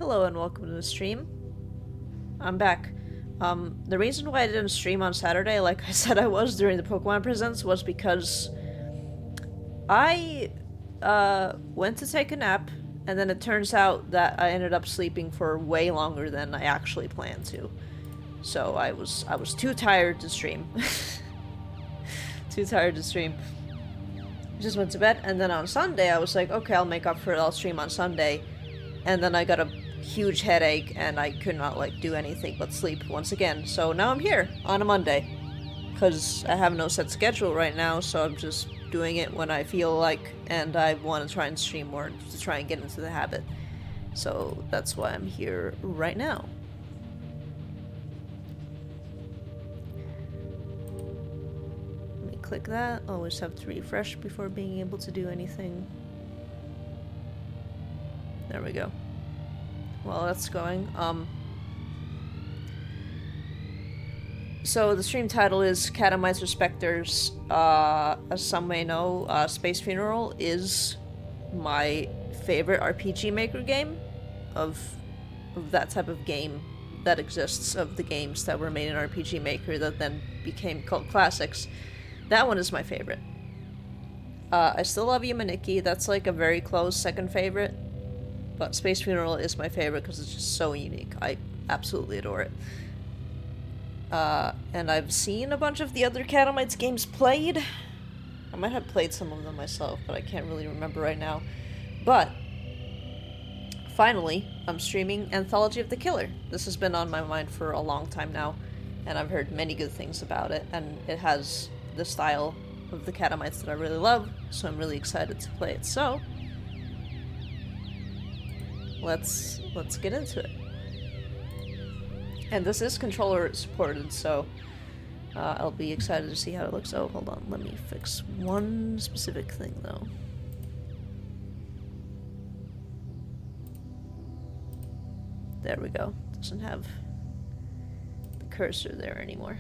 Hello and welcome to the stream. I'm back. The reason why I didn't stream on Saturday, like I said I was during the Pokemon Presents, was because I went to take a nap, and then it turns out that I ended up sleeping for way longer than I actually planned to. So I was too tired to stream. Too tired to stream. Just went to bed, and then on Sunday I was like, okay, I'll make up for it, I'll stream on Sunday. And then I got a huge headache, and I could not, like, do anything but sleep once again. So now I'm here, on a Monday. Because I have no set schedule right now, so I'm just doing it when I feel like, and I want to try and stream more to try and get into the habit. So that's why I'm here right now. Let me click that. Always have to refresh before being able to do anything. There we go. Well, that's going. So the stream title is Catamites or Spectres. As some may know, Space Funeral is my favorite RPG Maker game of that type of game that exists, of the games that were made in RPG Maker that then became cult classics. That one is my favorite. I still love Yumaniki. That's like a very close second favorite. But Space Funeral is my favorite because it's just so unique. I absolutely adore it. And I've seen a bunch of the other Catamites games played. I might have played some of them myself, but I can't really remember right now. But, finally, I'm streaming Anthology of the Killer. This has been on my mind for a long time now, and I've heard many good things about it, and it has the style of the Catamites that I really love, so I'm really excited to play it. So, let's get into it. And this is controller supported, so I'll be excited to see how it looks. Oh, hold on, let me fix one specific thing though. There we go. Doesn't have the cursor there anymore.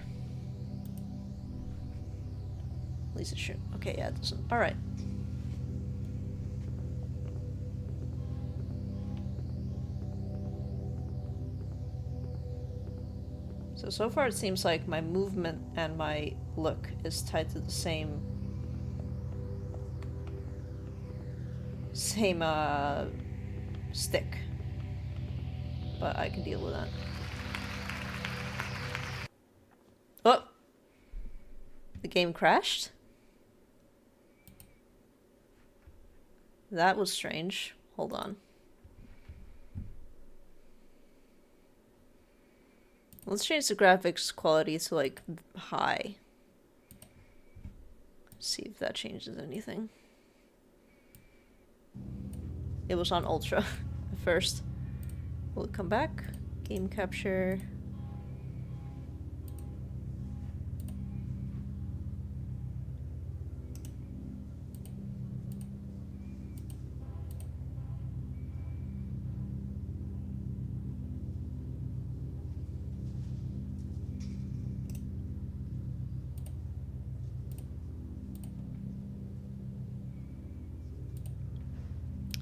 At least it should. Okay, yeah, it doesn't. Alright. So far it seems like my movement and my look is tied to the same stick. But I can deal with that. Oh! The game crashed? That was strange. Hold on. Let's change the graphics quality to, like, high. See if that changes anything. It was on ultra at first. Will it come back? Game capture.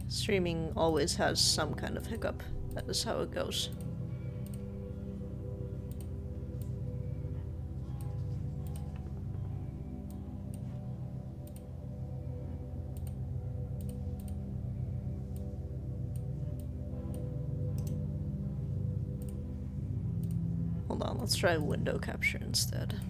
Streaming always has some kind of hiccup. That is how it goes. Hold on, let's try window capture instead.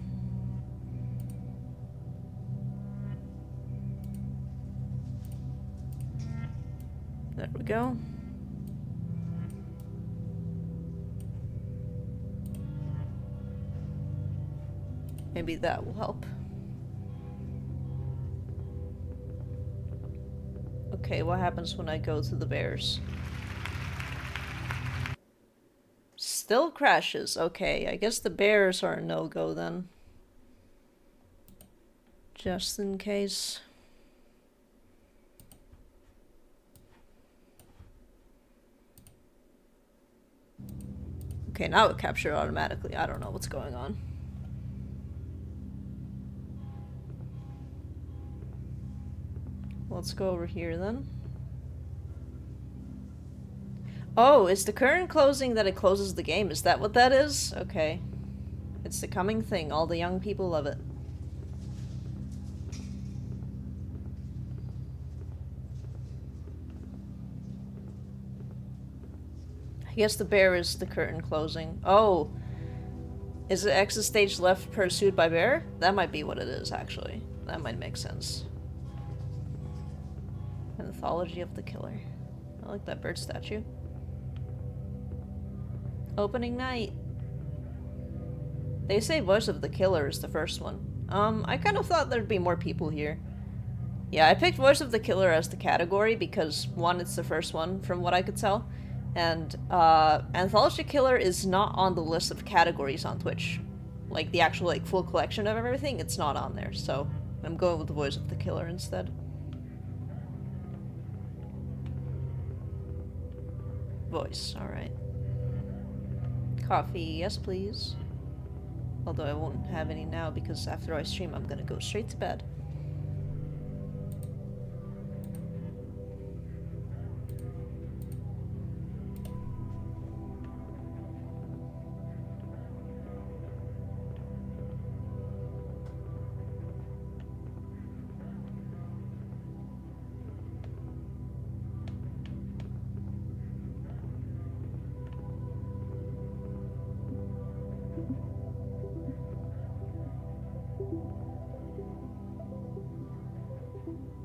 There we go. Maybe that will help. Okay, what happens when I go to the bears? Still crashes. Okay, I guess the bears are a no-go then. Just in case. Okay, now it captured automatically. I don't know what's going on. Let's go over here then. Oh, is the current closing that it closes the game? Is that what that is? Okay. It's the coming thing. All the young people love it. I guess the bear is the curtain closing. Oh. Is the exit stage left pursued by bear? That might be what it is, actually. That might make sense. Anthology of the killer. I like that bird statue. Opening night. They say voice of the killer is the first one. I kind of thought there'd be more people here. Yeah, I picked voice of the killer as the category because, one, it's the first one from what I could tell, and anthology killer is not on the list of categories on Twitch. Like the actual like full collection of everything, it's not on there, so I'm going with the voice of the killer instead. Voice, alright. Coffee, yes please. Although I won't have any now because after I stream I'm gonna go straight to bed.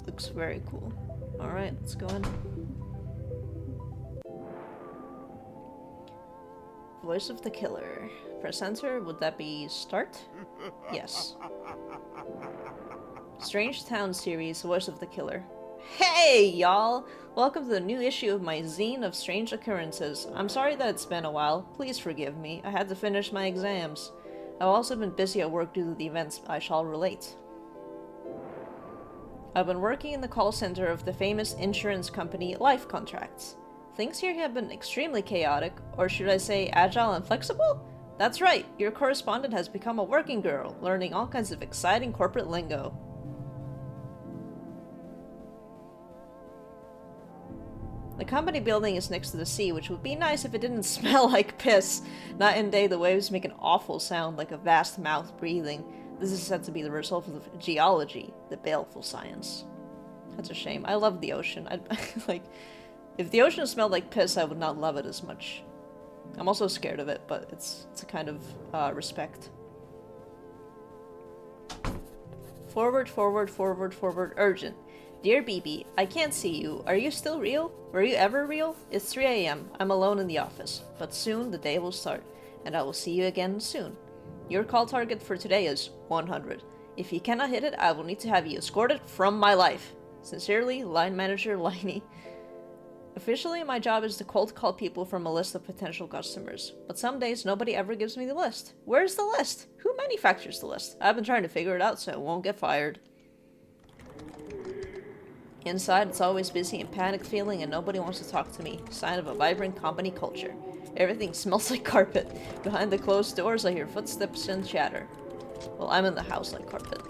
Looks very cool. Alright, let's go in. Voice of the killer. Press enter, would that be start? Yes. Strange Town series, Voice of the Killer. Hey, y'all! Welcome to the new issue of my zine of strange occurrences. I'm sorry that it's been a while. Please forgive me. I had to finish my exams. I've also been busy at work due to the events I shall relate. I've been working in the call center of the famous insurance company Life Contracts. Things here have been extremely chaotic, or should I say agile and flexible? That's right, your correspondent has become a working girl, learning all kinds of exciting corporate lingo. The company building is next to the sea, which would be nice if it didn't smell like piss. Night and day, the waves make an awful sound, like a vast mouth breathing. This is said to be the result of geology, the baleful science. That's a shame. I love the ocean. Like, if the ocean smelled like piss, I would not love it as much. I'm also scared of it, but it's a kind of respect. Forward, forward, forward, forward, urgent. Dear BB, I can't see you. Are you still real? Were you ever real? It's 3 AM. I'm alone in the office. But soon the day will start, and I will see you again soon. Your call target for today is 100. If you cannot hit it, I will need to have you escorted from my life. Sincerely, Line Manager Liney. Officially, my job is to cold call people from a list of potential customers. But some days, nobody ever gives me the list. Where's the list? Who manufactures the list? I've been trying to figure it out so I won't get fired. Inside, it's always busy and panic feeling and nobody wants to talk to me. Sign of a vibrant company culture. Everything smells like carpet. Behind the closed doors, I hear footsteps and chatter. Well, I'm in the house like carpet.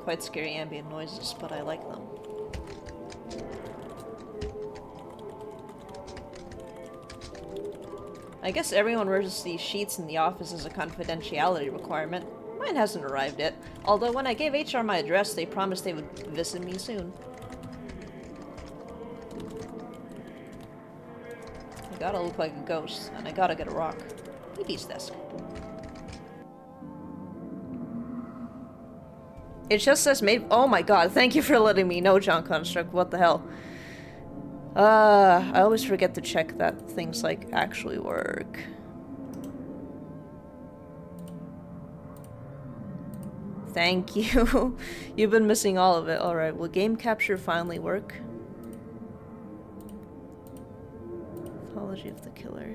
Quite scary ambient noises, but I like them. I guess everyone wears these sheets in the office as a confidentiality requirement. Mine hasn't arrived yet, although when I gave HR my address, they promised they would visit me soon. I gotta look like a ghost, and I gotta get a rock. EP's desk. It just says made- oh my god, thank you for letting me know, John Construct, what the hell. I always forget to check that things, like, actually work. Thank you. You've been missing all of it. Alright, will game capture finally work? Apology of the killer.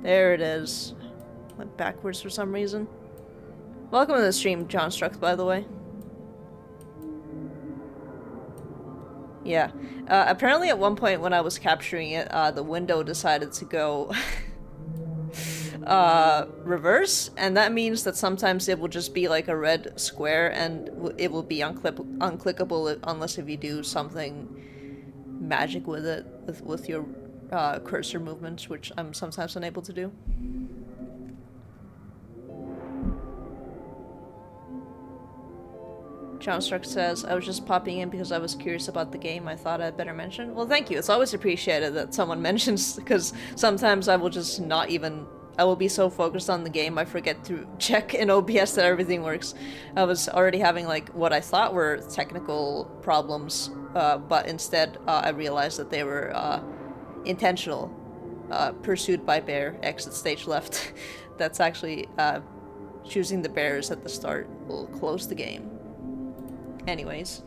There it is. Went backwards for some reason. Welcome to the stream, John Struck, by the way. Yeah. Apparently at one point when I was capturing it, the window decided to go reverse, and that means that sometimes it will just be like a red square and it will be unclickable unless if you do something magic with it, with your cursor movements, which I'm sometimes unable to do. John Stark says, I was just popping in because I was curious about the game. I thought I'd better mention. Well, thank you. It's always appreciated that someone mentions, because sometimes I will just not even... I will be so focused on the game, I forget to check in OBS that everything works. I was already having, like, what I thought were technical problems, but instead I realized that they were intentional. Pursued by bear, exit stage left. That's actually... choosing the bears at the start will close the game. Anyways.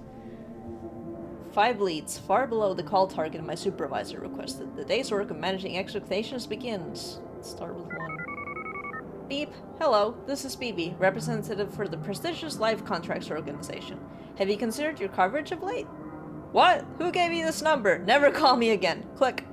5 leads, far below the call target my supervisor requested. The day's work of managing expectations begins. Let's start with 1. Beep. Hello, this is BB, representative for the prestigious Life Contracts Organization. Have you considered your coverage of late? What? Who gave you this number? Never call me again. Click.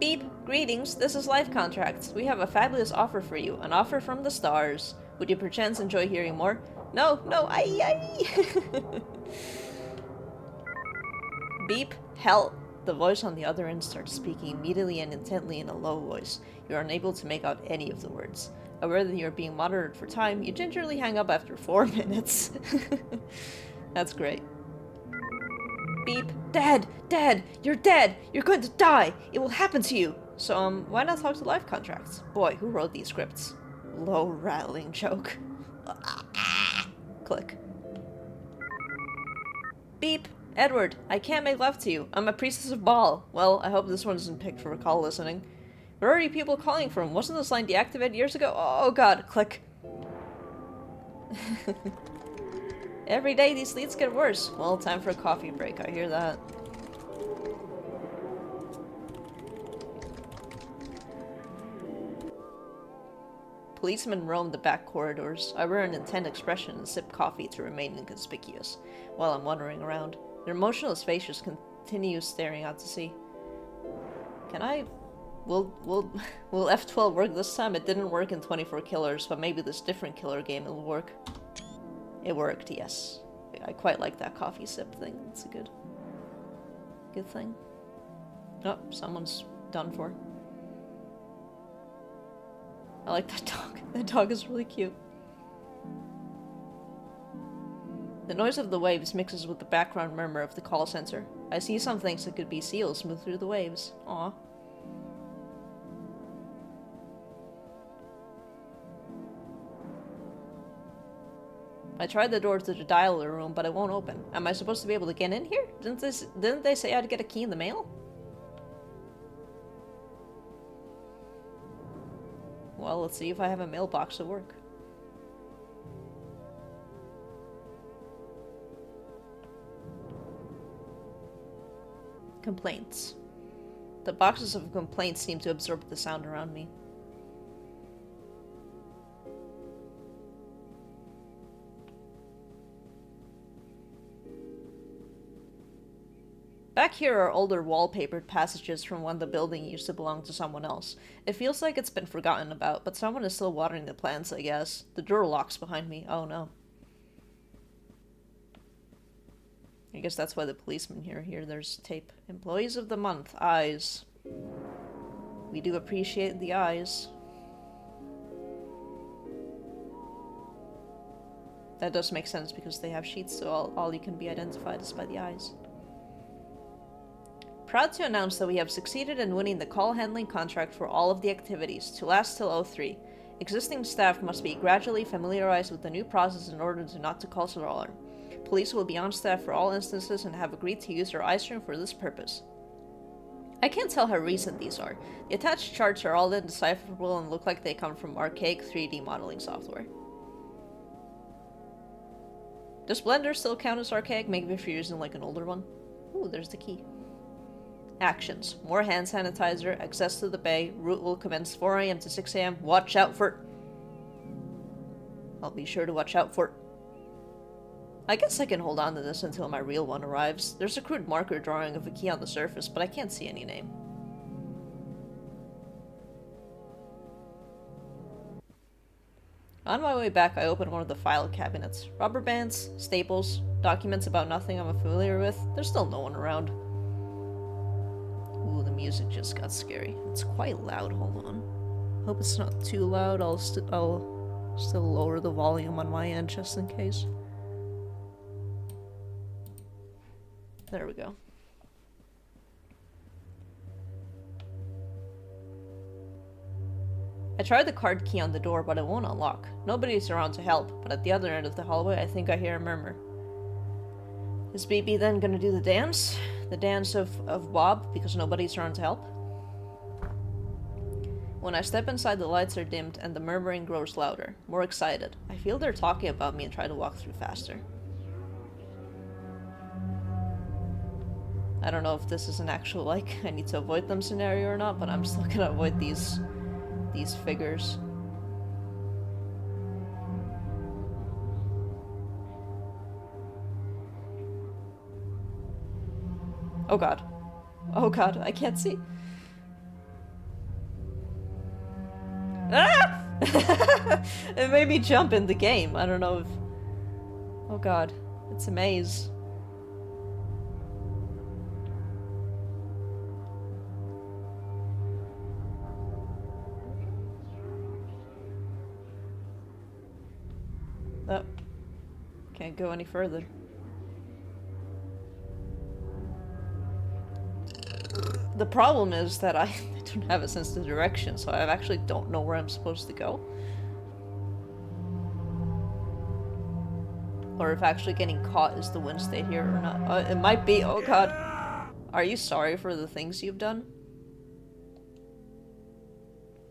Beep. Greetings, this is Life Contracts. We have a fabulous offer for you, an offer from the stars. Would you perchance enjoy hearing more? No, aye. Beep. Hell. The voice on the other end starts speaking immediately and intently in a low voice. You are unable to make out any of the words. Aware that you are being monitored for time, you gingerly hang up after 4 minutes. That's great. Beep. Dad! You're dead! You're going to die! It will happen to you! So, why not talk to Life Contracts? Boy, who wrote these scripts? Low rattling joke. Click. Beep. Edward, I can't make love to you. I'm a priestess of Baal. Well, I hope this one isn't picked for call listening. Where are you people calling from? Wasn't this line deactivated years ago? Oh god, click. Every day these leads get worse. Well, time for a coffee break, I hear that. Policemen roam the back corridors. I wear an intent expression and sip coffee to remain inconspicuous while I'm wandering around. Their motionless faces continue staring out to sea. Can I... Will F12 work this time? It didn't work in 24 Killers, but maybe this different killer game will work. It worked, yes. I quite like that coffee sip thing. It's a good thing. Oh, someone's done for. I like that dog. That dog is really cute. The noise of the waves mixes with the background murmur of the call center. I see some things that could be seals move through the waves. Aw. I tried the door to the dialer room, but it won't open. Am I supposed to be able to get in here? Didn't they say I'd get a key in the mail? Well, let's see if I have a mailbox at work. Complaints. The boxes of complaints seem to absorb the sound around me. Back here are older wallpapered passages from when the building used to belong to someone else. It feels like it's been forgotten about, but someone is still watering the plants, I guess. The door locks behind me. Oh no. I guess that's why the policemen here. There's tape. Employees of the month. Eyes. We do appreciate the eyes. That does make sense because they have sheets, so all you can be identified is by the eyes. Proud to announce that we have succeeded in winning the call handling contract for all of the activities, to last till 03. Existing staff must be gradually familiarized with the new process in order to not to cause alarm. Police will be on staff for all instances and have agreed to use our ice room for this purpose. I can't tell how recent these are. The attached charts are all indecipherable and look like they come from archaic 3D modeling software. Does Blender still count as archaic? Maybe if you're using like an older one? Ooh, there's the key. Actions. More hand sanitizer, access to the bay, route will commence 4 AM to 6 AM. Watch out for... I'll be sure to watch out for... I guess I can hold on to this until my real one arrives. There's a crude marker drawing of a key on the surface, but I can't see any name. On my way back, I opened one of the file cabinets. Rubber bands, staples, documents about nothing I'm familiar with. There's still no one around. Ooh, the music just got scary. It's quite loud, hold on. Hope it's not too loud. I'll still lower the volume on my end just in case. There we go. I tried the card key on the door, but it won't unlock. Nobody's around to help, but at the other end of the hallway, I think I hear a murmur. Is BB then gonna do the dance? The dance of Bob, because nobody's around to help? When I step inside, the lights are dimmed and the murmuring grows louder, more excited. I feel they're talking about me and try to walk through faster. I don't know if this is an actual, like, I need to avoid them scenario or not, but I'm still gonna avoid these figures. Oh god. Oh god, I can't see. Ah! It made me jump in the game. I don't know if... Oh god. It's a maze. Oh. Can't go any further. The problem is that I don't have a sense of direction, so I actually don't know where I'm supposed to go. Or if actually getting caught is the win state here or not. It might be. Oh god. Are you sorry for the things you've done?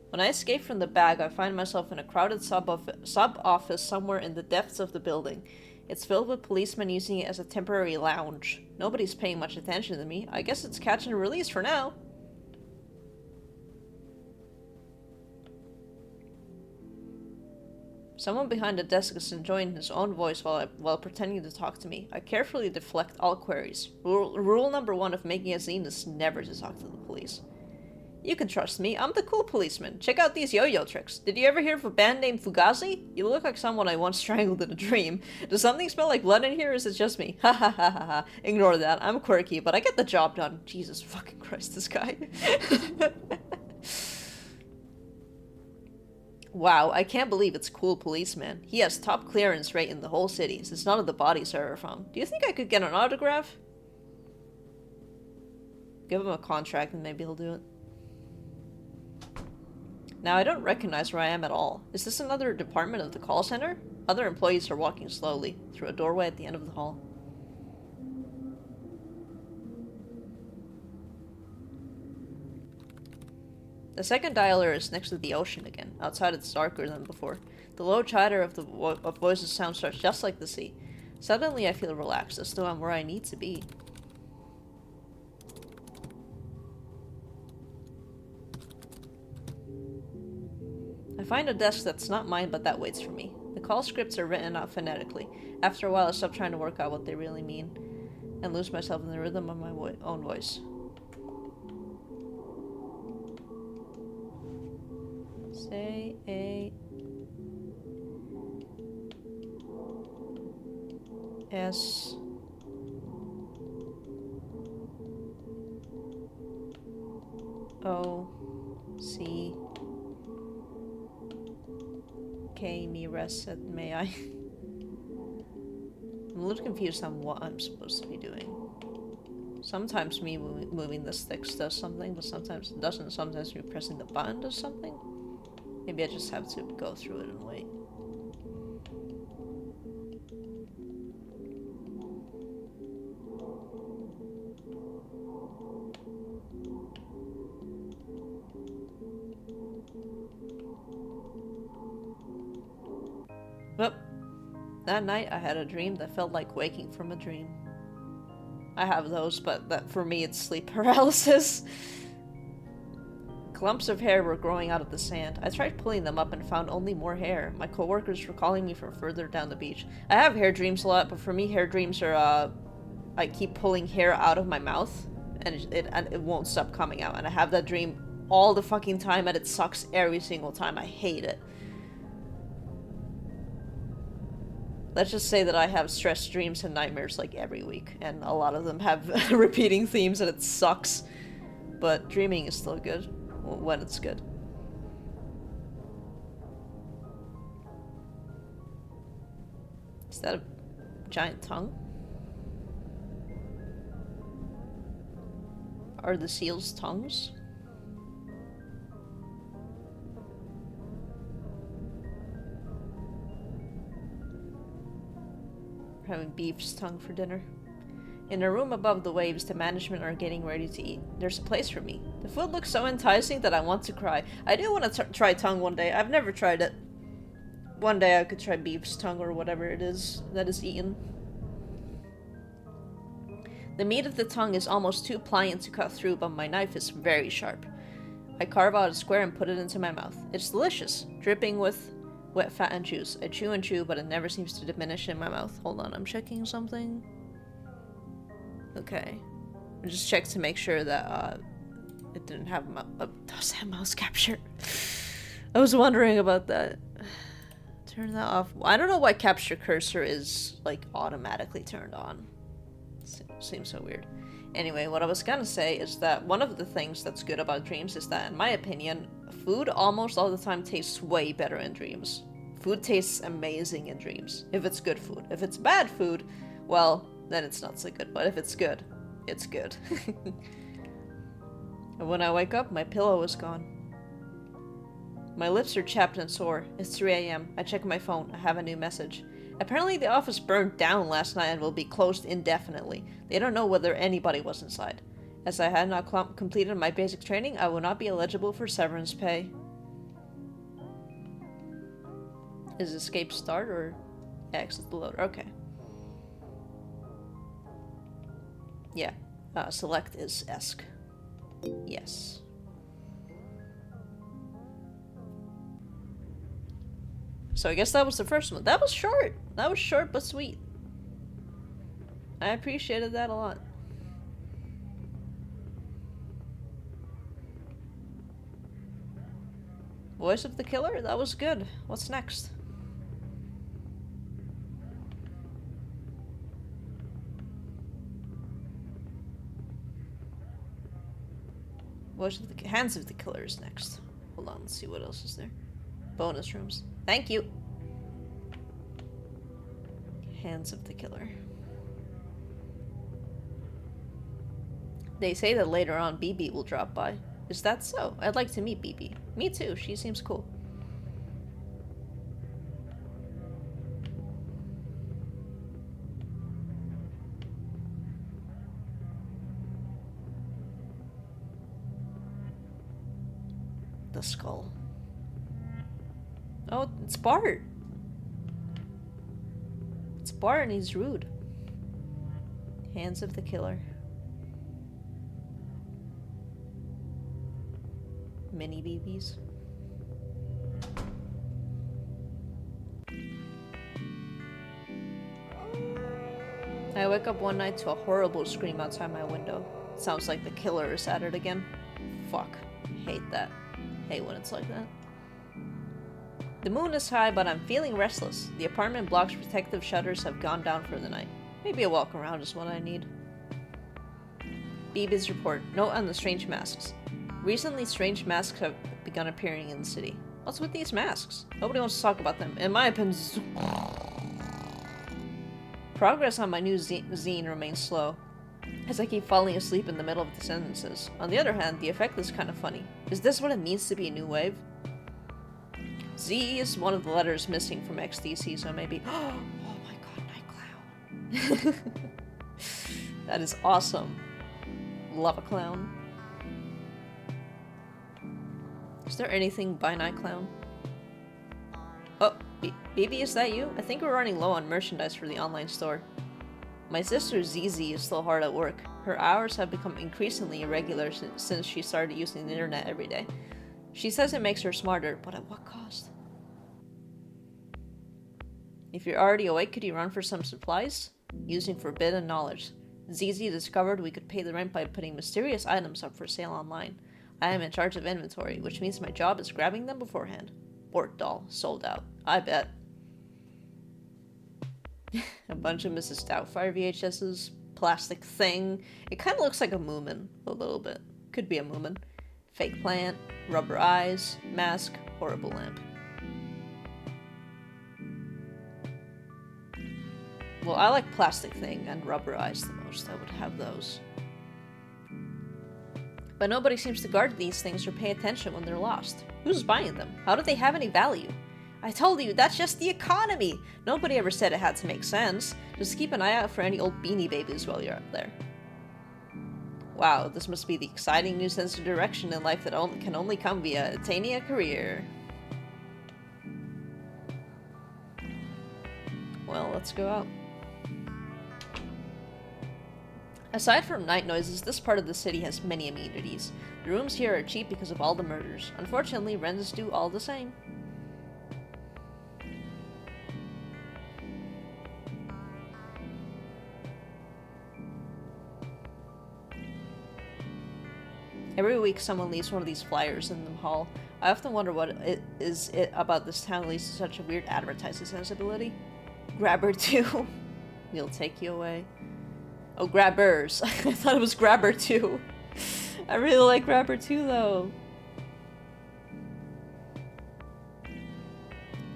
When I escape from the bag, I find myself in a crowded sub-office somewhere in the depths of the building. It's filled with policemen using it as a temporary lounge. Nobody's paying much attention to me. I guess it's catch and release for now. Someone behind the desk is enjoying his own voice while pretending to talk to me. I carefully deflect all queries. Rule number 1 of making a zine is never to talk to the police. You can trust me, I'm the cool policeman. Check out these yo-yo tricks. Did you ever hear of a band named Fugazi? You look like someone I once strangled in a dream. Does something smell like blood in here, or is it just me? Ha ha ha ha ha. Ignore that, I'm quirky, but I get the job done. Jesus fucking Christ, this guy. Wow, I can't believe it's cool policeman. He has top clearance rate in the whole city, since none of the bodies are ever found. Do you think I could get an autograph? Give him a contract and maybe he'll do it. Now, I don't recognize where I am at all. Is this another department of the call center? Other employees are walking slowly, through a doorway at the end of the hall. The second dialer is next to the ocean again. Outside it's darker than before. The low chatter of voices sounds just like the sea. Suddenly I feel relaxed, as though I'm where I need to be. I find a desk that's not mine, but that waits for me. The call scripts are written out phonetically. After a while, I stop trying to work out what they really mean, and lose myself in the rhythm of my own voice. Say a S O C K me reset may I? I'm a little confused on what I'm supposed to be doing. Sometimes me moving the sticks does something, but sometimes it doesn't. Sometimes me pressing the button does something. Maybe I just have to go through it and wait. Well, that night I had a dream that felt like waking from a dream. I have those, but that for me it's sleep paralysis. Clumps of hair were growing out of the sand. I tried pulling them up and found only more hair. My coworkers were calling me from further down the beach. I have hair dreams a lot, but for me, hair dreams are, I keep pulling hair out of my mouth, and it won't stop coming out. And I have that dream all the fucking time, and it sucks every single time. I hate it. Let's just say that I have stress dreams and nightmares like every week, and a lot of them have repeating themes, and it sucks. But dreaming is still good. When it's good. Is that a giant tongue? Are the seals' tongues? We're having beef's tongue for dinner. In a room above the waves, the management are getting ready to eat. There's a place for me. The food looks so enticing that I want to cry. I do want to try tongue one day. I've never tried it. One day I could try beef's tongue or whatever it is that is eaten. The meat of the tongue is almost too pliant to cut through, but my knife is very sharp. I carve out a square and put it into my mouth. It's delicious, dripping with wet fat and juice. I chew and chew, but it never seems to diminish in my mouth. Hold on, I'm checking something. Okay. I just checked to make sure that it didn't have does have mouse capture. I was wondering about that. Turn that off. I don't know why capture cursor is like automatically turned on. Seems so weird. Anyway, what I was gonna say is that one of the things that's good about dreams is that, in my opinion, food almost all the time tastes way better in dreams. Food tastes amazing in dreams, if it's good food. If it's bad food, well, then it's not so good, but if it's good, it's good. And when I wake up, my pillow is gone. My lips are chapped and sore. It's 3 AM. I check my phone. I have a new message. Apparently the office burned down last night and will be closed indefinitely. They don't know whether anybody was inside. As I had not completed my basic training, I will not be eligible for severance pay. Is escape start or exit the loader? Okay. Yeah. Select is ESC. Yes. So I guess that was the first one. That was short. That was short but sweet. I appreciated that a lot. Voice of the killer? That was good. What's next? Voice of the hands of the killer is next. Hold on, let's see what else is there. Bonus rooms. Thank you. Hands of the killer. They say that later on BB will drop by. Is that so? I'd like to meet BB. Me too, she seems cool. The skull. Oh, it's Bart. It's Bart and he's rude. Hands of the killer. Mini BBs. I wake up one night to a horrible scream outside my window. Sounds like the killer is at it again. Fuck. Hate that. Hate when it's like that. The moon is high, but I'm feeling restless. The apartment block's protective shutters have gone down for the night. Maybe a walk around is what I need. BB's report. Note on the strange masks. Recently, strange masks have begun appearing in the city. What's with these masks? Nobody wants to talk about them. In my opinion, progress on my new zine remains slow, as I keep falling asleep in the middle of the sentences. On the other hand, the effect is kind of funny. Is this what it means to be a new wave? Z is one of the letters missing from XDC, so maybe... Oh my god, Night Clown. That is awesome. Love a clown. Is there anything by Night Clown? Oh, BB, is that you? I think we're running low on merchandise for the online store. My sister Zizi is still hard at work. Her hours have become increasingly irregular since she started using the internet every day. She says it makes her smarter, but at what cost? If you're already awake, could you run for some supplies? Using forbidden knowledge. Zizi discovered we could pay the rent by putting mysterious items up for sale online. I am in charge of inventory, which means my job is grabbing them beforehand. Bort doll, sold out. I bet. A bunch of Mrs. Doubtfire VHS's, plastic thing. It kind of looks like a Moomin, a little bit. Could be a Moomin. Fake plant, rubber eyes, mask, horrible lamp. Well, I like plastic thing and rubber eyes the most. I would have those. But nobody seems to guard these things or pay attention when they're lost. Who's buying them? How do they have any value? I told you, that's just the economy! Nobody ever said it had to make sense. Just keep an eye out for any old Beanie Babies while you're up there. Wow, this must be the exciting new sense of direction in life that can only come via attaining a career. Well, let's go out. Aside from night noises, this part of the city has many amenities. The rooms here are cheap because of all the murders. Unfortunately, rents do all the same. Every week someone leaves one of these flyers in the hall. I often wonder what it is about this town leads to such a weird advertising sensibility. Grabber 2. He'll take you away. Oh, Grabbers. I thought it was Grabber 2. I really like Grabber 2 though.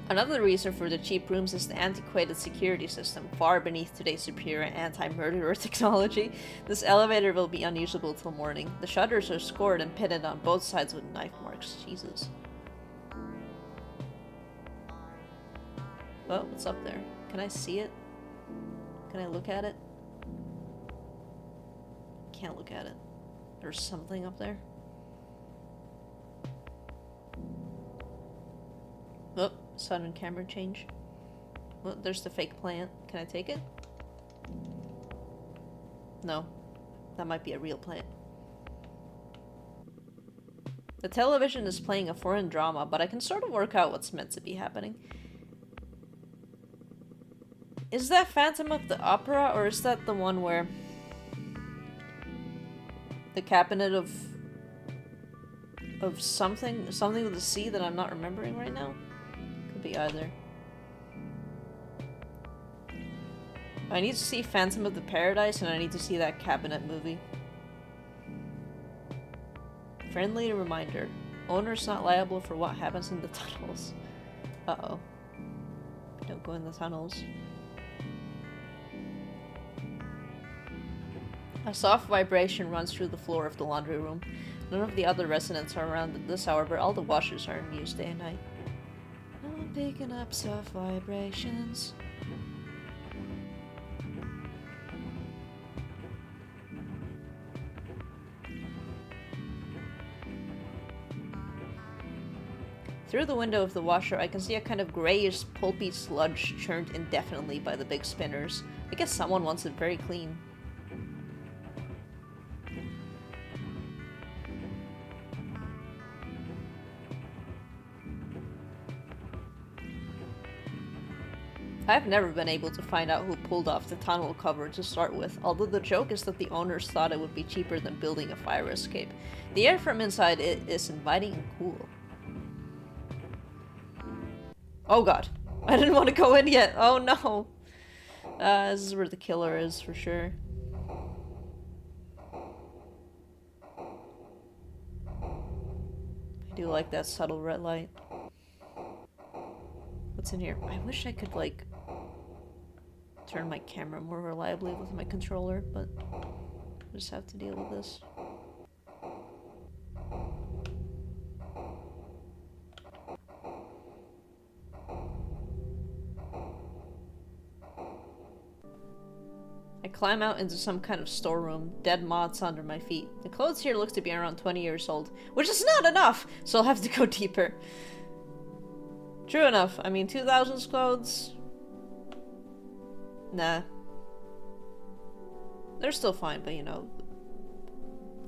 Another reason for the cheap rooms is the antiquated security system, far beneath today's superior anti-murderer technology. This elevator will be unusable till morning. The shutters are scored and pitted on both sides with knife marks. Jesus. Oh, what's up there? Can I see it? Can I look at it? Can't look at it. There's something up there. Oh, sudden camera change. Oh, there's the fake plant. Can I take it? No. That might be a real plant. The television is playing a foreign drama, but I can sort of work out what's meant to be happening. Is that Phantom of the Opera, or is that the one where the cabinet of something with a C that I'm not remembering right now? Could be either. I need to see Phantom of the Paradise, and I need to see that cabinet movie. Friendly reminder. Owner's not liable for what happens in the tunnels. Uh-oh. Don't go in the tunnels. A soft vibration runs through the floor of the laundry room. None of the other residents are around at this hour, but all the washers are in use day and night. I'm picking up soft vibrations. Through the window of the washer, I can see a kind of grayish, pulpy sludge churned indefinitely by the big spinners. I guess someone wants it very clean. I've never been able to find out who pulled off the tunnel cover to start with, although the joke is that the owners thought it would be cheaper than building a fire escape. The air from inside it is inviting and cool. Oh god. I didn't want to go in yet. Oh no. This is where the killer is for sure. I do like that subtle red light. What's in here? I wish I could, like, turn my camera more reliably with my controller, but I just have to deal with this. I climb out into some kind of storeroom, dead moths under my feet. The clothes here look to be around 20 years old, which is not enough, so I'll have to go deeper. True enough. I mean, 2000s clothes? Nah. They're still fine, but you know,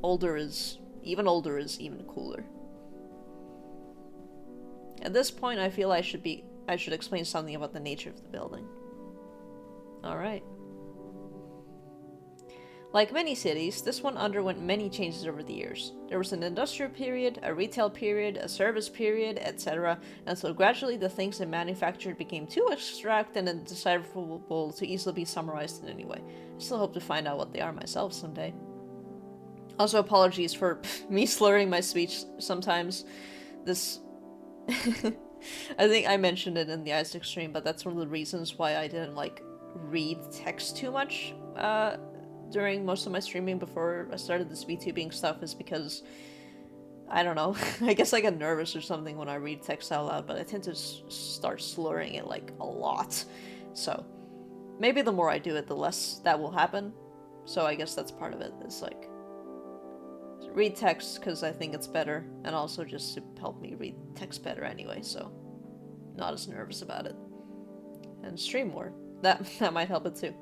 older is even cooler. At this point, I feel I should explain something about the nature of the building. Alright. Like many cities, this one underwent many changes over the years. There was an industrial period, a retail period, a service period, etc., until gradually the things it manufactured became too abstract and indecipherable to easily be summarized in any way. I still hope to find out what they are myself someday. Also, apologies for me slurring my speech sometimes. This... I think I mentioned it in the Isaac stream, but that's one of the reasons why I didn't, like, read text too much, during most of my streaming before I started this VTubing stuff, is because, I don't know, I guess I get nervous or something when I read text out loud, but I tend to start slurring it, like, a lot. So, maybe the more I do it, the less that will happen. So I guess that's part of it, is, like, read text because I think it's better, and also just to help me read text better anyway, so not as nervous about it. And stream more. That might help it too.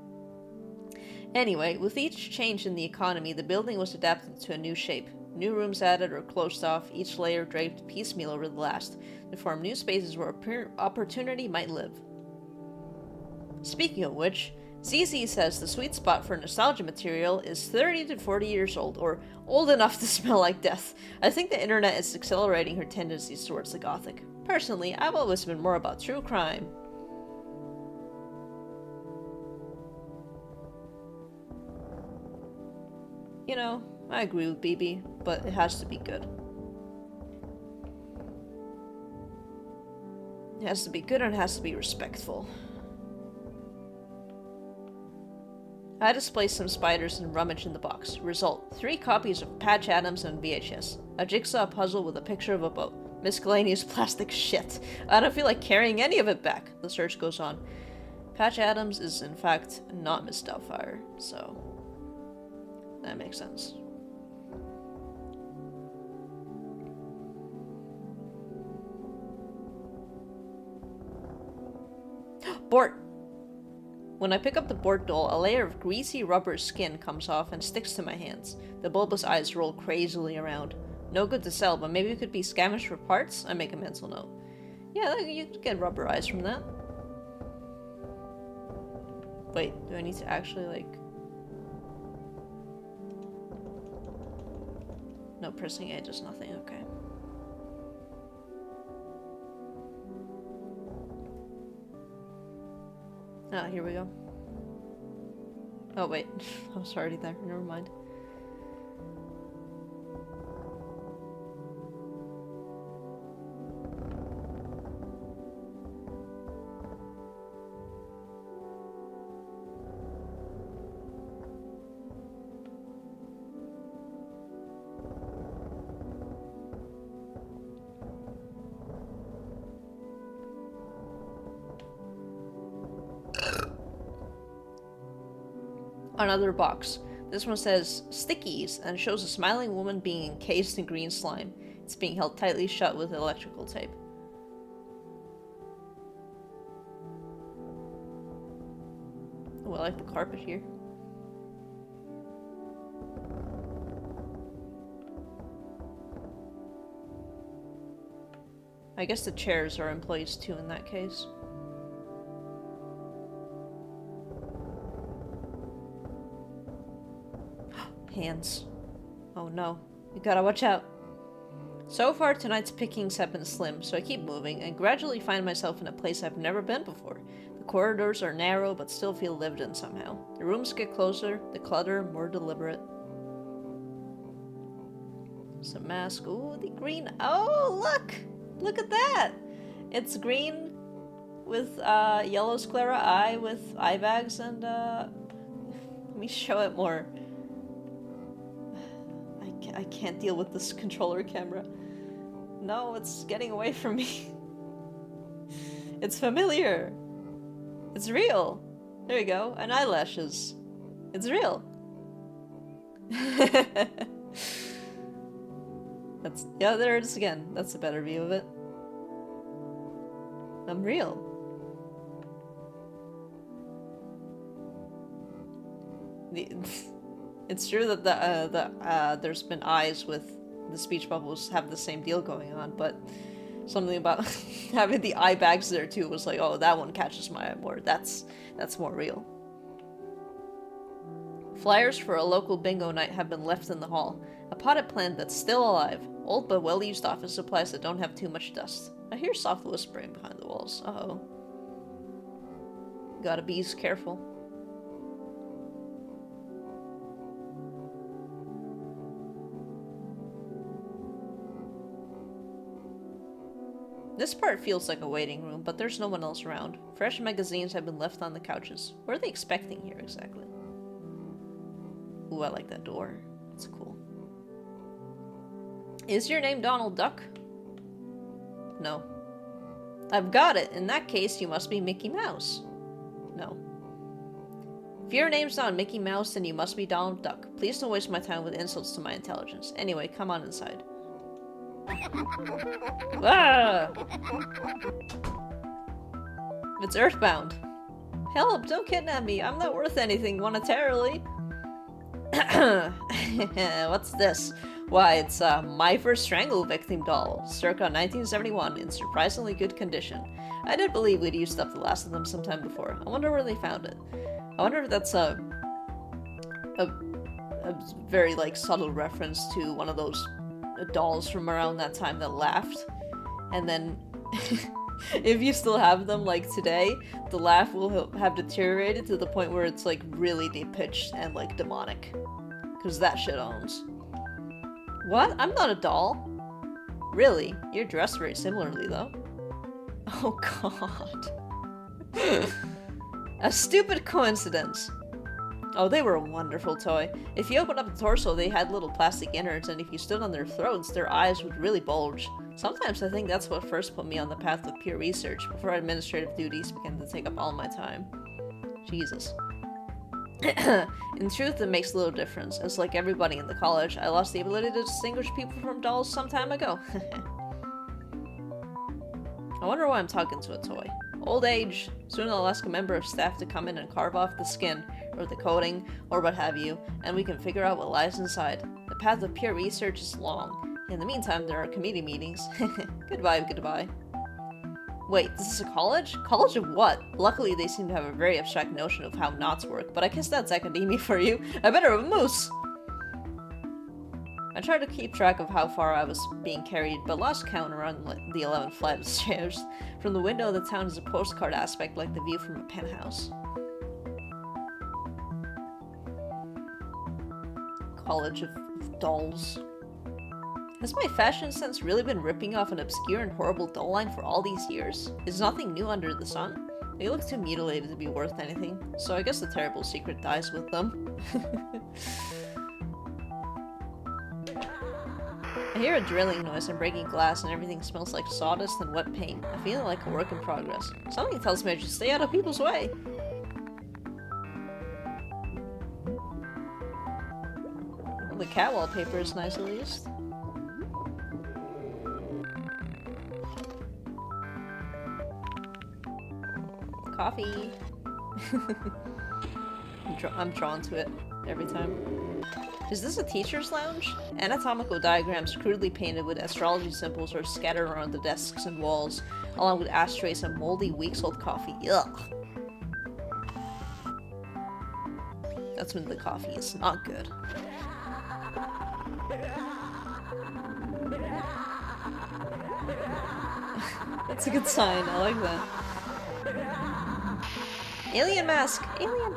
Anyway, with each change in the economy, the building was adapted to a new shape. New rooms added or closed off, each layer draped piecemeal over the last, to form new spaces where opportunity might live. Speaking of which, ZZ says the sweet spot for nostalgia material is 30 to 40 years old, or old enough to smell like death. I think the internet is accelerating her tendencies towards the gothic. Personally, I've always been more about true crime. You know, I agree with BB, but it has to be good. It has to be good and it has to be respectful. I display some spiders and rummage in the box. Result: 3 copies of Patch Adams on VHS. A jigsaw puzzle with a picture of a boat. Miscellaneous plastic shit. I don't feel like carrying any of it back. The search goes on. Patch Adams is in fact not Miss Doubtfire, so that makes sense. Bort! When I pick up the Bort doll, a layer of greasy rubber skin comes off and sticks to my hands. The bulbous eyes roll crazily around. No good to sell, but maybe it could be scavenged for parts? I make a mental note. Yeah, you could get rubber eyes from that. Wait, do I need to actually, like... No, pressing A does nothing, okay. Ah, here we go. Oh, wait. I was already there. Never mind. Another box. This one says stickies and shows a smiling woman being encased in green slime. It's being held tightly shut with electrical tape. Oh, I like the carpet here. I guess the chairs are employees too in that case. Hands. Oh no. You gotta watch out. So far, tonight's pickings have been slim, so I keep moving and gradually find myself in a place I've never been before. The corridors are narrow but still feel lived in somehow. The rooms get closer, the clutter more deliberate. Some mask. Ooh, the green. Oh, look! Look at that! It's green with yellow sclera eye with eye bags and let me show it more. I can't deal with this controller camera. No, it's getting away from me. It's familiar. It's real. There you go. And eyelashes. It's real. That's, yeah, there it is again. That's a better view of it. I'm real. It's true that there's been eyes with the speech bubbles have the same deal going on, but something about having the eye bags there too was like, oh, that one catches my eye more. That's more real. Flyers for a local bingo night have been left in the hall. A potted plant that's still alive. Old but well-used office supplies that don't have too much dust. I hear soft whispering behind the walls. Uh-oh. Gotta be careful. This part feels like a waiting room, but there's no one else around. Fresh magazines have been left on the couches. What are they expecting here exactly? Ooh, I like that door. That's cool. Is your name Donald Duck? No. I've got it. In that case, you must be Mickey Mouse. No. If your name's not Mickey Mouse, then you must be Donald Duck. Please don't waste my time with insults to my intelligence. Anyway, come on inside. Ah! It's Earthbound. Help, don't kidnap me. I'm not worth anything monetarily. What's this? Why, it's My First Strangle Victim doll, circa 1971, in surprisingly good condition. I did believe we'd used up the last of them sometime before. I wonder where they found it. I wonder if that's a very, like, subtle reference to one of those dolls from around that time that laughed. And then, if you still have them, like, today, the laugh will have deteriorated to the point where it's, like, really deep-pitched and, like, demonic. Because that shit owns. What? I'm not a doll. Really? You're dressed very similarly, though. Oh, God. A stupid coincidence. Oh, they were a wonderful toy. If you opened up the torso, they had little plastic innards, and if you stood on their throats, their eyes would really bulge. Sometimes I think that's what first put me on the path of pure research, before administrative duties began to take up all my time. Jesus. In truth, it makes little difference. It's like everybody in the college. I lost the ability to distinguish people from dolls some time ago. I wonder why I'm talking to a toy. Old age. Soon I'll ask a member of staff to come in and carve off the skin, or the coating, or what have you, and we can figure out what lies inside. The path of pure research is long. In the meantime, there are committee meetings. Goodbye, goodbye. Wait, this is a college? College of what? Luckily, they seem to have a very abstract notion of how knots work, but I guess that's academia for you. I better have a moose! I tried to keep track of how far I was being carried, but lost count around the 11th flight of stairs. From the window, the town is a postcard aspect like the view from a penthouse. College of dolls. Has my fashion sense really been ripping off an obscure and horrible doll line for all these years? Is nothing new under the sun? They look too mutilated to be worth anything, so I guess the terrible secret dies with them. I hear a drilling noise and breaking glass, and everything smells like sawdust and wet paint. I feel like a work in progress. Something tells me I should stay out of people's way. Well, the cat wallpaper is nice at least. Coffee. I'm drawn to it every time. Is this a teacher's lounge? Anatomical diagrams crudely painted with astrology symbols are scattered around the desks and walls, along with ashtrays and moldy, weeks-old coffee. Ugh. That's when the coffee is not good. That's a good sign. I like that. Alien mask! Alien!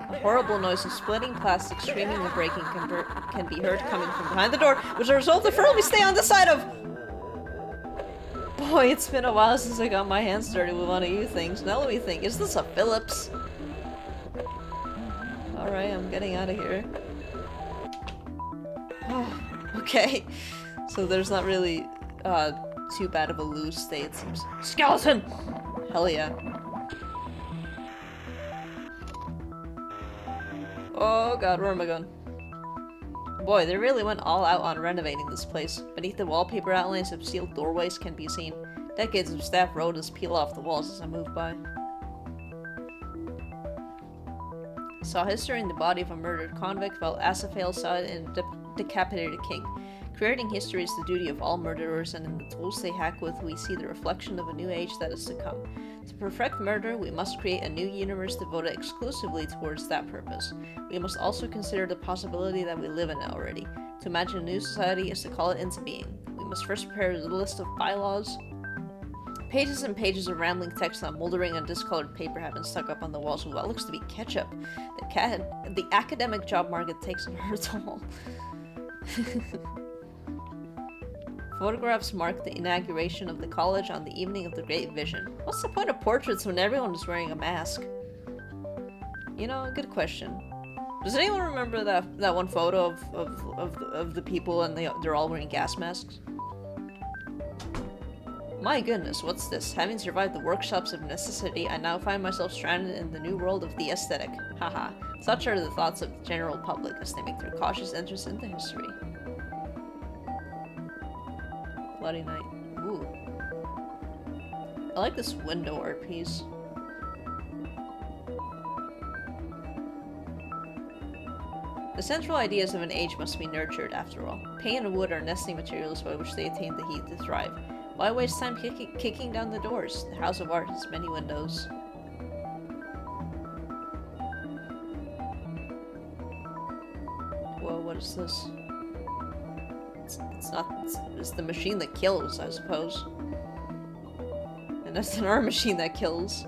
A horrible noise of splitting plastic, screaming and breaking can be heard coming from behind the door, which is a result of Furl we stay on the side of! Boy, it's been a while since I got my hands dirty with one of you things. Now let me think, is this a Phillips? Alright, I'm getting out of here. Oh, okay. So there's not really, too bad of a loose state, it seems. Skeleton! Hell yeah. Oh god, where am I going? Boy, they really went all out on renovating this place. Beneath the wallpaper, outlines of sealed doorways can be seen. Decades of staff rodents peel off the walls as I move by. saw history in the body of a murdered convict, while Asaphael saw it in a decapitated king. Creating history is the duty of all murderers, and in the tools they hack with, we see the reflection of a new age that is to come. To perfect murder, we must create a new universe devoted exclusively towards that purpose. We must also consider the possibility that we live in it already. To imagine a new society is to call it into being. We must first prepare a list of bylaws. Pages and pages of rambling text on moldering and discolored paper have been stuck up on the walls with what looks to be ketchup. The academic job market takes an toll. Photographs mark the inauguration of the college on the evening of the Great Vision. What's the point of portraits when everyone is wearing a mask? You know, good question. Does anyone remember that one photo of the people and they're all wearing gas masks? My goodness, what's this? Having survived the workshops of necessity, I now find myself stranded in the new world of the aesthetic. Haha. Such are the thoughts of the general public as they make their cautious entrance into history. Bloody Night. Ooh. I like this window art piece. The central ideas of an age must be nurtured, after all. Paint and wood are nesting materials by which they attain the heat to thrive. Why waste time kicking down the doors? The House of Art has many windows. Whoa, what is this? It's the machine that kills, I suppose. And that's another machine that kills.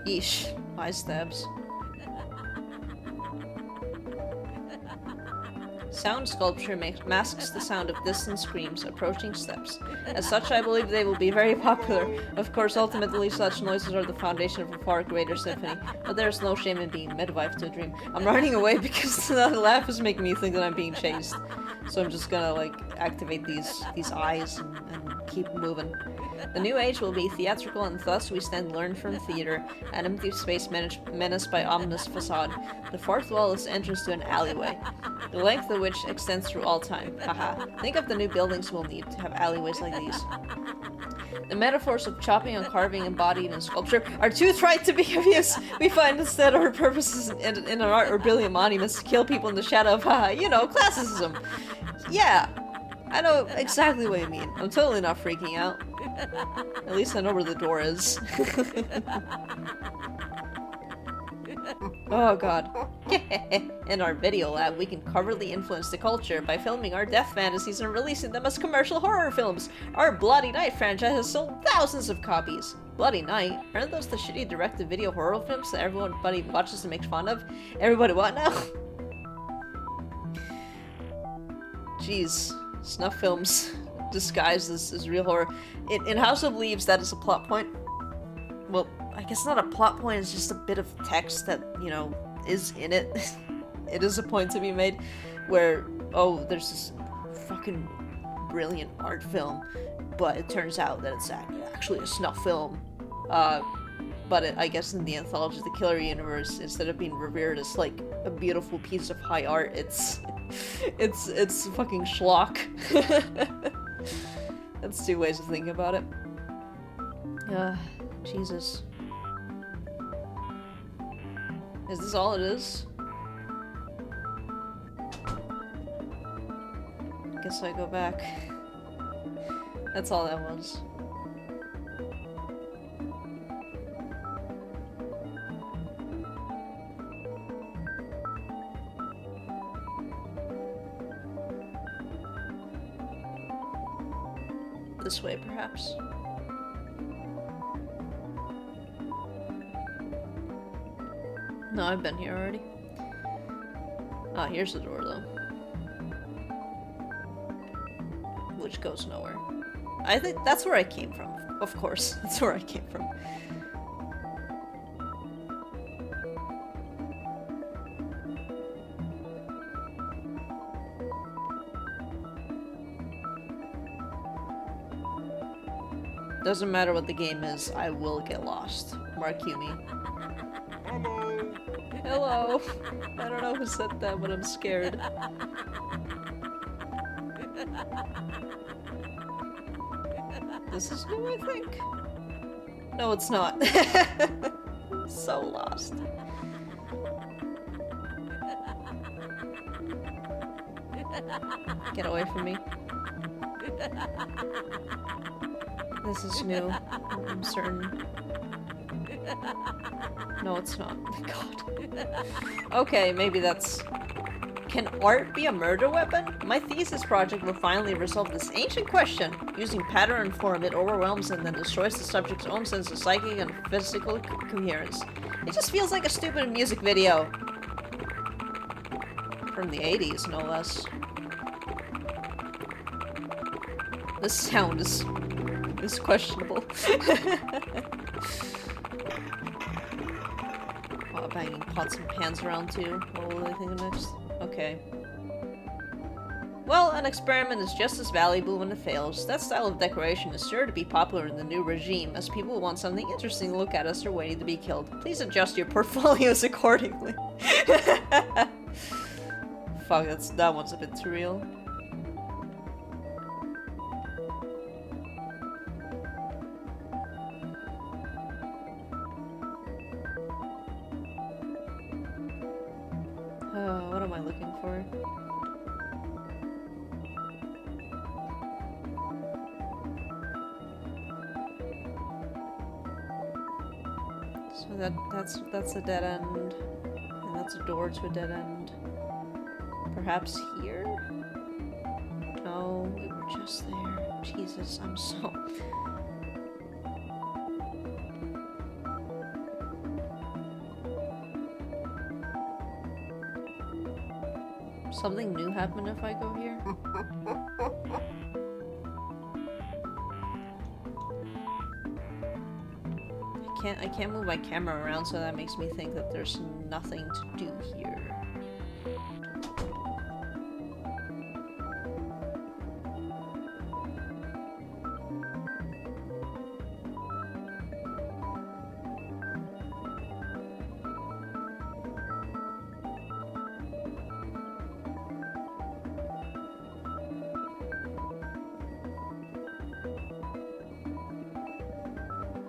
Yeesh. Eye stabs. Sound sculpture masks the sound of distant screams, approaching steps. As such, I believe they will be very popular. Of course, ultimately, such noises are the foundation of a far greater symphony, but there's no shame in being midwife to a dream. I'm running away because the laugh is making me think that I'm being chased. So I'm just gonna, like, activate these eyes and keep moving. The new age will be theatrical, and thus we stand learned from theater, an empty space menaced by ominous facade. The fourth wall is the entrance to an alleyway, the length of which extends through all time. Haha. Think of the new buildings we'll need to have alleyways like these. The metaphors of chopping and carving embodied in sculpture are too trite to be of use. We find instead our purposes in an art or brilliant monuments to kill people in the shadow of, haha, you know, classicism. Yeah, I know exactly what you mean. I'm totally not freaking out. At least I know where the door is. Oh god. In our video lab, we can covertly influence the culture by filming our death fantasies and releasing them as commercial horror films. Our Bloody Night franchise has sold thousands of copies. Bloody Night? Aren't those the shitty direct-to-video horror films that everybody watches and makes fun of? Everybody what now? Jeez. Snuff films disguised as real horror. In House of Leaves, that is a plot point. Well, I guess not a plot point, it's just a bit of text that, you know, is in it. It is a point to be made where, oh, there's this fucking brilliant art film, but it turns out that it's actually a snuff film. But I guess in the anthology, the Killer Universe, instead of being revered as like a beautiful piece of high art, it's fucking schlock. That's two ways of thinking about it. Jesus. Is this all it is? Guess I go back. That's all that was. This way, perhaps. No, I've been here already. Ah, here's the door, though. Which goes nowhere. I think that's where I came from. Of course, that's where I came from. Doesn't matter what the game is, I will get lost. Mark Yumi. Hello. I don't know who said that, but I'm scared. This is new, I think. No, it's not. So lost. Get away from me. This is new. I'm certain. No, it's not. God. Okay, maybe that's... Can art be a murder weapon? My thesis project will finally resolve this ancient question. Using pattern and form, it overwhelms and then destroys the subject's own sense of psychic and physical coherence. It just feels like a stupid music video. From the 80s, no less. This sound is questionable. Oh, banging pots and pans around too. What will they think of next? Okay. Well, an experiment is just as valuable when it fails. That style of decoration is sure to be popular in the new regime, as people want something interesting to look at as they're waiting to be killed. Please adjust your portfolios accordingly. Fuck, that one's a bit too real. What am I looking for? So that's a dead end, and that's a door to a dead end. Perhaps here? No, we were just there. Jesus, I'm so... Something new happen if I go here? I can't move my camera around, so that makes me think that there's nothing to do here.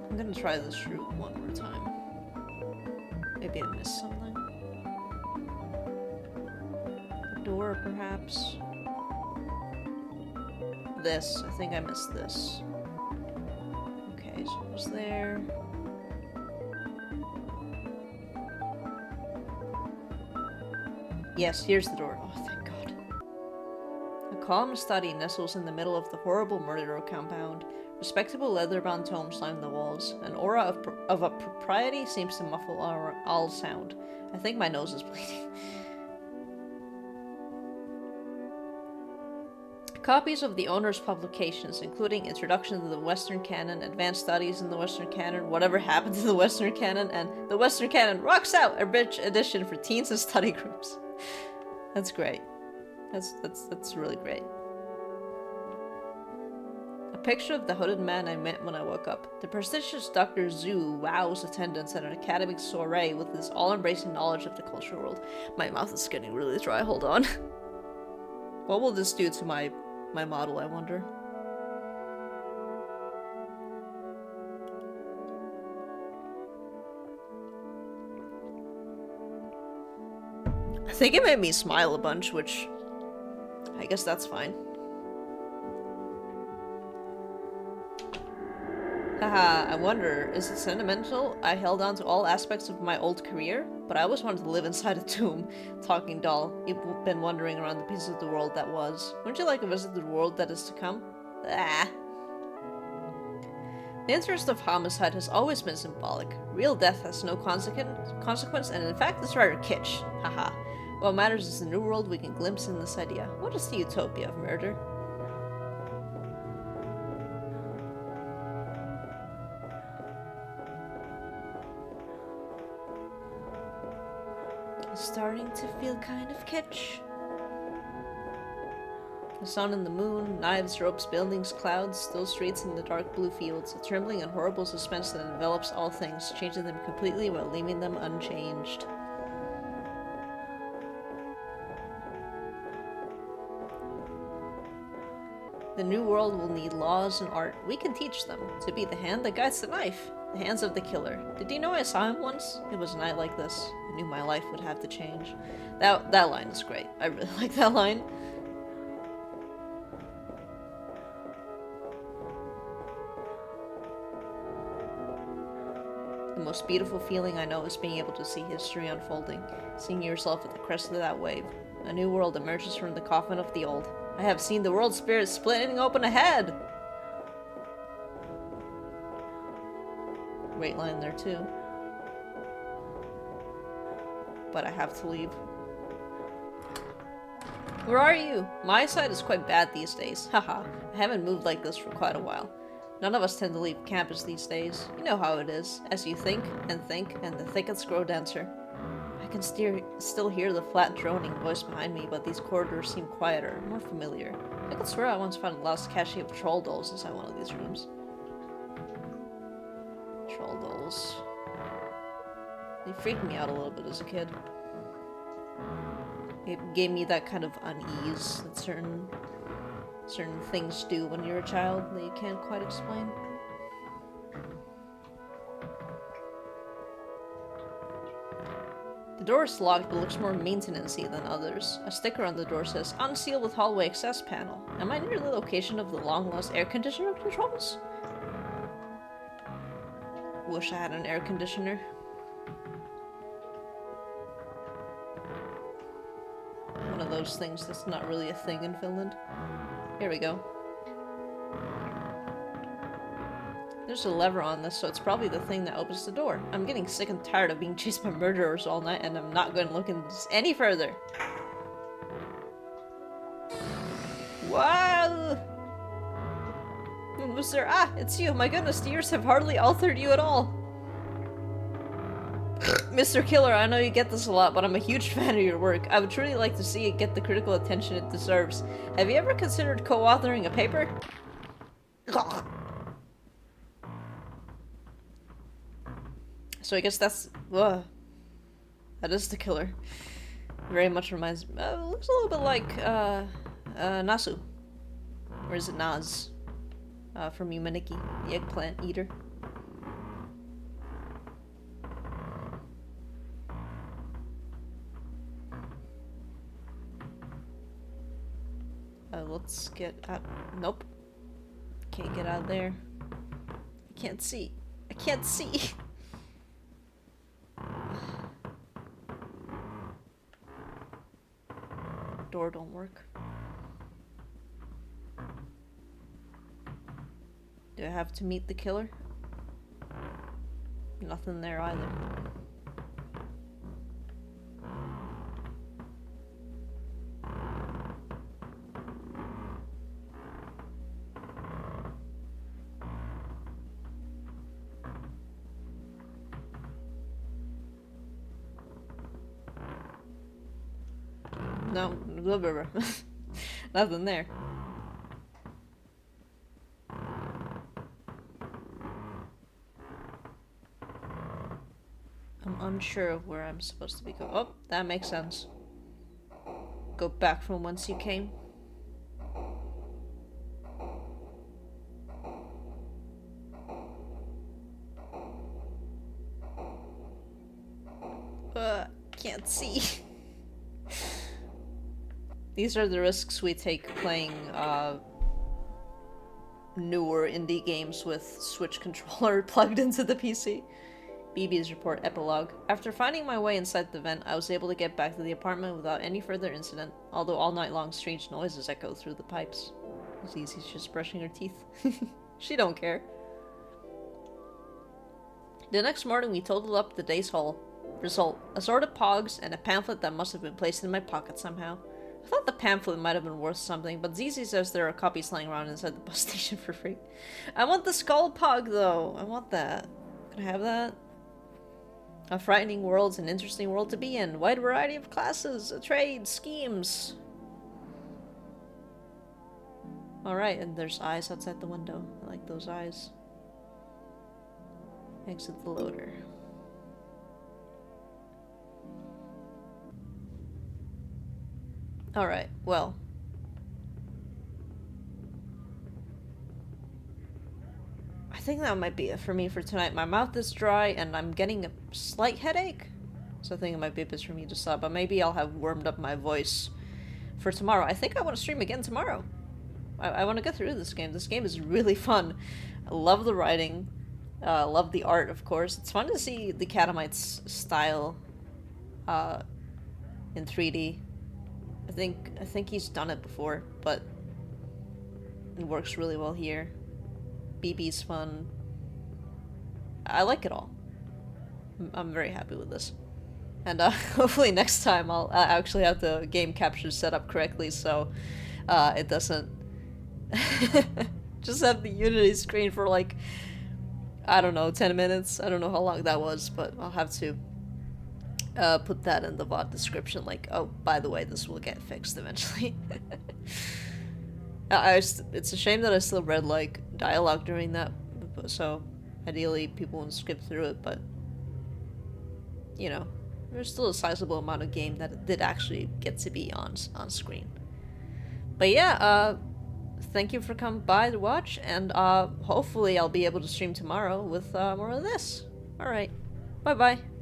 I'm gonna try this route one more time. Maybe I missed something. A door, perhaps. This. I think I missed this. Okay, so it was there. Yes, here's the door. Oh, thank God. A calm study nestles in the middle of the horrible murder compound. Respectable leather-bound tomes line the walls. An aura of a propriety seems to muffle all sound. I think my nose is bleeding. Copies of the owner's publications, including Introduction to the Western Canon, Advanced Studies in the Western Canon, Whatever Happened to the Western Canon, and The Western Canon Rocks Out! A rich edition for teens and study groups. That's great. That's really great. A picture of the hooded man I met when I woke up. The prestigious Dr. Zhu wows attendance at an academic soiree with his all-embracing knowledge of the cultural world. My mouth is getting really dry, hold on. What will this do to my model, I wonder? I think it made me smile a bunch, which I guess that's fine. Haha, I wonder, is it sentimental? I held on to all aspects of my old career, but I always wanted to live inside a tomb. Talking doll, you've been wandering around the piece of the world that was. Wouldn't you like to visit the world that is to come? Ah. The interest of homicide has always been symbolic. Real death has no consequence, and in fact it's rather kitsch. Haha. What matters is the new world we can glimpse in this idea. What is the utopia of murder? Starting to feel kind of kitsch. The sun and the moon, knives, ropes, buildings, clouds, still streets in the dark blue fields, a trembling and horrible suspense that envelops all things, changing them completely while leaving them unchanged. The new world will need laws and art. We can teach them to be the hand that guides the knife. The hands of the killer. Did you know I saw him once? It was a night like this. I knew my life would have to change. That line is great. I really like that line. The most beautiful feeling I know is being able to see history unfolding, seeing yourself at the crest of that wave. A new world emerges from the coffin of the old. I have seen the world spirit splitting open ahead! Great line there too. But I have to leave. Where are you? My eyesight is quite bad these days. Haha, I haven't moved like this for quite a while. None of us tend to leave campus these days. You know how it is. As you think, and the thickets grow denser. I can still hear the flat droning voice behind me, but these corridors seem quieter, more familiar. I could swear I once found a lost cache of troll dolls inside one of these rooms. Troll dolls. They freaked me out a little bit as a kid. It gave me that kind of unease that certain things do when you're a child that you can't quite explain. The door is locked but looks more maintenance-y than others. A sticker on the door says, "Unseal with hallway access panel." Am I near the location of the long-lost air conditioner controls? Wish I had an air conditioner. One of those things that's not really a thing in Finland. Here we go. There's a lever on this, so it's probably the thing that opens the door. I'm getting sick and tired of being chased by murderers all night, and I'm not going to look into this any further. Wow! Was there? Ah, it's you. My goodness, the years have hardly altered you at all. Mr. Killer, I know you get this a lot, but I'm a huge fan of your work. I would truly like to see it get the critical attention it deserves. Have you ever considered co-authoring a paper? So I guess that's... that is the killer. Very much reminds me... looks a little bit like, Nasu. Or is it Naz? From Yumaniki, the eggplant eater. Let's get out. Nope. Can't get out there. I can't see. I can't see. Door don't work. Do I have to meet the killer? Nothing there either. No, blah, blah, blah. Nothing there. I'm unsure of where I'm supposed to be going. Oh, that makes sense. Go back from whence you came. Can't see. These are the risks we take playing newer indie games with Switch controller plugged into the PC. BB's report epilogue. After finding my way inside the vent, I was able to get back to the apartment without any further incident, although all night long strange noises echoed through the pipes. Zizi's just brushing her teeth. She don't care. The next morning we totaled up the day's haul. Result: assorted pogs and a pamphlet that must have been placed in my pocket somehow. I thought the pamphlet might have been worth something, but Zizi says there are copies lying around inside the bus station for free. I want the skull pog though. I want that. Can I have that? A frightening world's an interesting world to be in. Wide variety of classes, trades, schemes. Alright, and there's eyes outside the window. I like those eyes. Exit the loader. Alright, well. think that might be it for me for tonight. My mouth is dry and I'm getting a slight headache, so I think it might be a bit for me to stop, but maybe I'll have warmed up my voice for tomorrow. I think I want to stream again tomorrow. I want to get through this game. This game is really fun. I love the writing. Love the art, of course. It's fun to see the Catamite's style in 3D. I think he's done it before, but it works really well here. BB's fun. I like it all. I'm very happy with this. And hopefully next time I'll actually have the game capture set up correctly, so it doesn't just have the Unity screen for like, I don't know, 10 minutes. I don't know how long that was, but I'll have to put that in the VOD description, like, oh, by the way, this will get fixed eventually. It's a shame that I still read, like, dialogue during that, so ideally people won't skip through it, but, you know, there's still a sizable amount of game that did actually get to be on screen. But yeah, thank you for coming by to watch, and hopefully I'll be able to stream tomorrow with more of this. Alright, bye-bye.